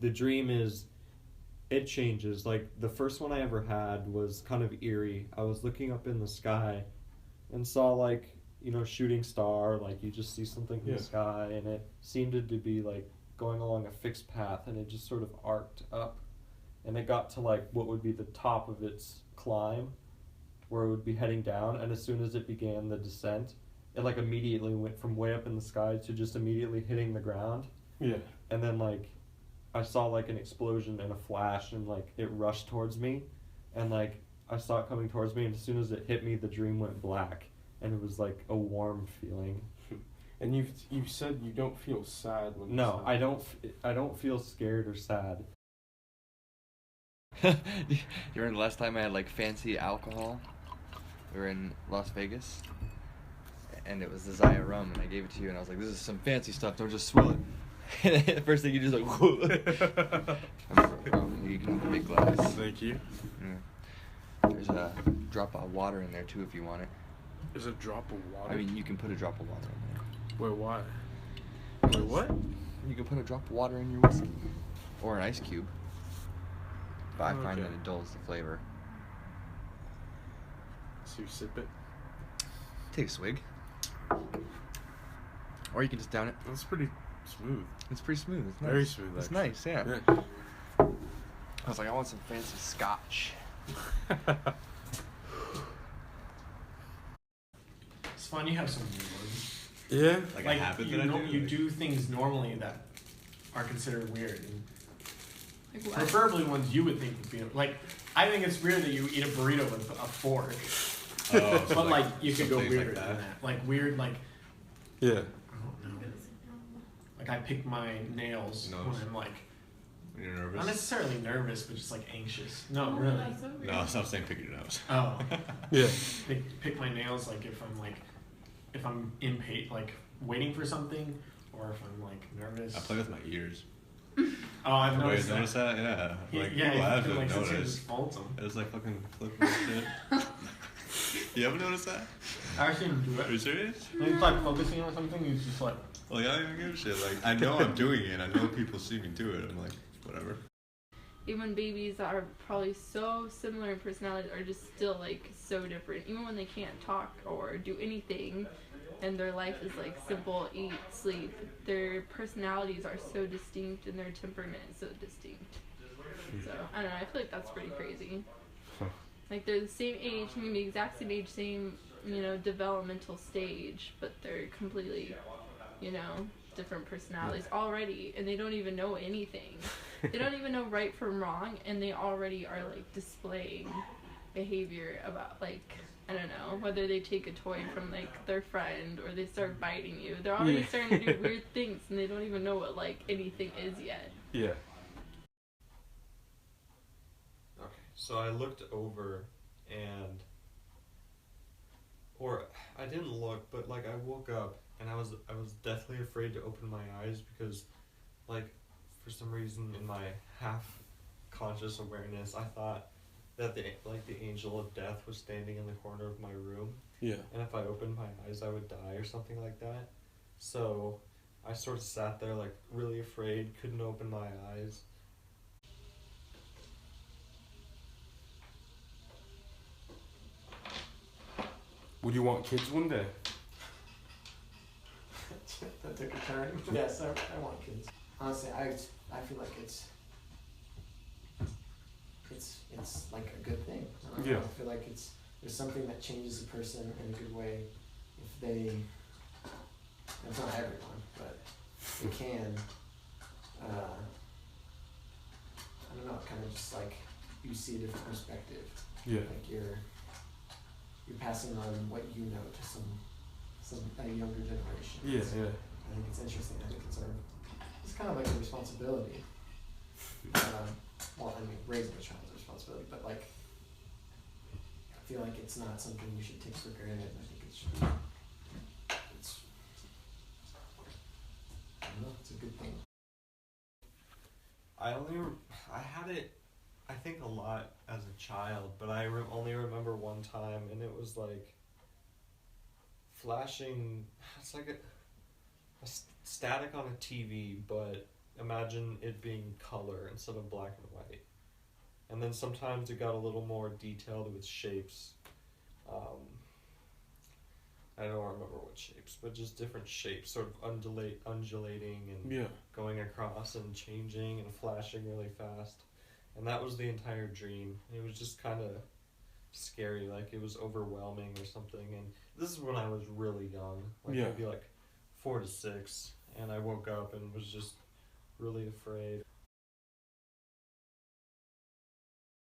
the dream is, it changes. Like, the first one I ever had was kind of eerie. I was looking up in the sky and saw, like, shooting star, like, you just see something in the sky, and it seemed to be, like, going along a fixed path, and it just sort of arced up, and it got to, like, what would be the top of its climb, where it would be heading down, and as soon as it began the descent, it, like, immediately went from way up in the sky to just immediately hitting the ground. Yeah. And then, like, I saw, like, an explosion and a flash, and, like, it rushed towards me, and, like, I saw it coming towards me, and as soon as it hit me, the dream went black, and it was, like, a warm feeling. And you've said you don't feel sad when No, I don't feel scared or sad. You remember the last time I had, like, fancy alcohol? We were in Las Vegas, and it was the Zaya rum, and I gave it to you, and I was like, this is some fancy stuff, don't just swill it. And the first thing you just like, whoa. You can have a big glass. Thank you. Yeah. There's a drop of water in there, too, if you want it. There's a drop of water? I mean, you can put a drop of water in there. Wait, why? Wait, what? You can put a drop of water in your whiskey. Or an ice cube. But I find that it dulls the flavor. So you sip it? Take a swig. Or you can just down it. That's pretty smooth. It's pretty smooth. It's nice. Very smooth, It's actually. nice, yeah. I was like, I want some fancy scotch. It's fun. You have some weird ones. Yeah? Like a habit you that I do? You do things normally that are considered weird. And Like what? preferably ones you would think would be like. I think it's weird that you eat a burrito with a fork. Oh, so But like you could go some things weirder like than that. Like weird, like Yeah. I don't know. Like I pick my nails Nose. when I'm like When you're not nervous? necessarily nervous, but just like anxious. No, Oh, really. that's so weird. No, stop saying pick your nose. Oh, Yeah. pick my nails like if I'm impatient, like waiting for something, or if I'm like nervous. I play with my ears. Oh, I've You noticed notice that? Yeah. Like, yeah, people have you to like sometimes notice. just folds them. It's like fucking flipping shit. You ever noticed that? I actually didn't do Are you serious? When it's like focusing on something, you just like. Well, yeah, I don't even give a shit. Like, I know I'm doing it. I know people see me do it. I'm like, whatever. Even babies that are probably so similar in personality are just still like so different. Even when they can't talk or do anything and their life is like simple, eat, sleep, their personalities are so distinct and their temperament is so distinct. So, I don't know, I feel like that's pretty crazy. Like they're the same age, maybe exact same age, same, developmental stage, but they're completely, different personalities already, and they don't even know anything. They don't even know right from wrong, and they already are like displaying behavior about like, I don't know, whether they take a toy from like their friend or they start biting you. They're already starting to do weird things, and they don't even know what like anything is yet. Yeah. Okay, so I looked over or I didn't look, but like I woke up and I was deathly afraid to open my eyes because, like, for some reason in my half conscious awareness, I thought that the angel of death was standing in the corner of my room. Yeah. And if I opened my eyes, I would die or something like that. So I sort of sat there like really afraid, couldn't open my eyes. Would you want kids one day? That took a turn. Yes, I want kids. Honestly, I feel like it's like a good thing. I don't know, Yeah. I feel like there's something that changes a person in a good way if they. It's not everyone, but they can. I don't know. Kind of just like you see a different perspective. Yeah. Like you're passing on what you know to a younger generation. Yeah, So yeah. I think it's interesting. I think it's kind of like a responsibility. Well, I mean, raising a child is a responsibility, but like, I feel like it's not something you should take for granted. I think it should be. I don't know. It's a good thing. I had it, I think, a lot as a child, but I only remember one time, and it was like flashing. It's like a static on a TV, but imagine it being color instead of black and white. And then sometimes it got a little more detailed with shapes. I don't remember what shapes, but just different shapes, sort of undulating and Yeah. going across and changing and flashing really fast. And that was the entire dream. It was just kind of scary, like it was overwhelming or something. And this is when I was really young, like Yeah. maybe like 4 to 6, and I woke up and was just really afraid.